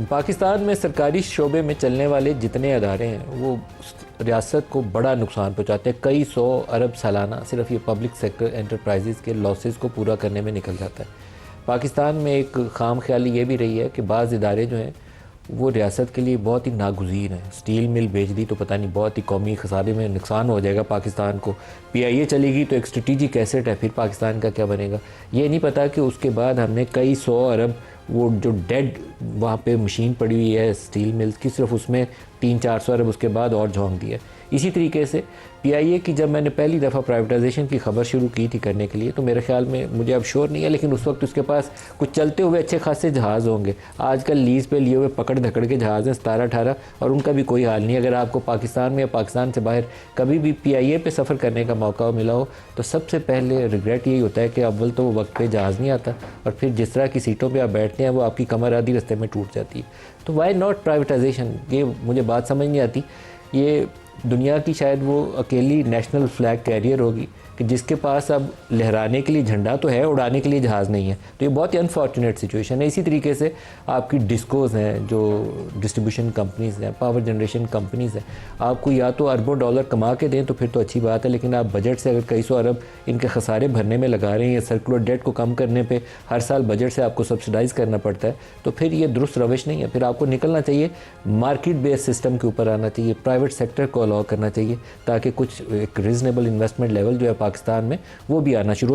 पाकिस्तान में सरकारी शोबे में चलने वाले जितने अदारे हैं वो रियासत को बड़ा नुकसान पहुंचाते हैं। कई 100 अरब सालाना सिर्फ ये पब्लिक सेक्टर एंटरप्राइजेज़ के लॉसेस को पूरा करने में निकल जाता है। पाकिस्तान में एक खाम ख्याली ये भी रही है कि बाज़ इदारे जो हैं वो रियासत के लिए बहुत ही नागुज़ीर हैं। स्टील मिल बेच दी तो पता नहीं बहुत ही कौमी खसारे में नुकसान हो जाएगा पाकिस्तान को। PIA चलेगी तो एक स्ट्रेटेजिक एसेट है, फिर पाकिस्तान का क्या बनेगा ये नहीं पता कि उसके बाद हमने कई 100 अरब वो जो डेड वहाँ पे मशीन पड़ी हुई है स्टील मिल्स की, सिर्फ उसमें 300-400 अरब उसके बाद और झोंक दिया। इसी तरीके से PIA की जब मैंने पहली दफ़ा प्राइवेटाइजेशन की खबर शुरू की थी करने के लिए तो मेरे ख्याल में, मुझे अब श्योर नहीं है, लेकिन उस वक्त उसके पास कुछ चलते हुए अच्छे खासे जहाज़ होंगे। आजकल लीज़ पे लिए हुए पकड़ धकड़ के जहाज़ हैं 17-18, और उनका भी कोई हाल नहीं। अगर आपको पाकिस्तान में या पाकिस्तान से बाहर कभी भी PIA पे सफ़र करने का मौका मिला हो तो सबसे पहले रिग्रेट यही होता है कि अव्वल तो वो वक्त पे जहाज़ नहीं आता, और फिर जिस तरह की सीटों पर आप बैठते हैं वो आपकी कमर आधी रास्ते में टूट जाती है। तो वाई नॉट प्राइवेटाइजेशन, ये मुझे बात समझ नहीं आती। ये दुनिया की शायद वो अकेली नेशनल फ्लैग कैरियर होगी कि जिसके पास अब लहराने के लिए झंडा तो है, उड़ाने के लिए जहाज़ नहीं है। तो ये बहुत ही अनफॉर्चुनेट सिचुएशन है। इसी तरीके से आपकी डिस्कोज़ हैं, जो डिस्ट्रीब्यूशन कंपनीज़ हैं, पावर जनरेशन कंपनीज़ हैं, आपको या तो अरबों डॉलर कमा के दें तो फिर तो अच्छी बात है, लेकिन आप बजट से अगर कई 100 अरब इनके खसारे भरने में लगा रहे हैं या सर्कुलर डेट को कम करने पर हर साल बजट से आपको सब्सिडाइज़ करना पड़ता है, तो फिर ये दुरुस्त रविश नहीं है। फिर आपको निकलना चाहिए, मार्केट बेस्ड सिस्टम के ऊपर आना चाहिए, प्राइवेट सेक्टर को अलाउ करना चाहिए ताकि कुछ एक रीज़नेबल इन्वेस्टमेंट लेवल जो है पाकिस्तान में वो भी आना शुरू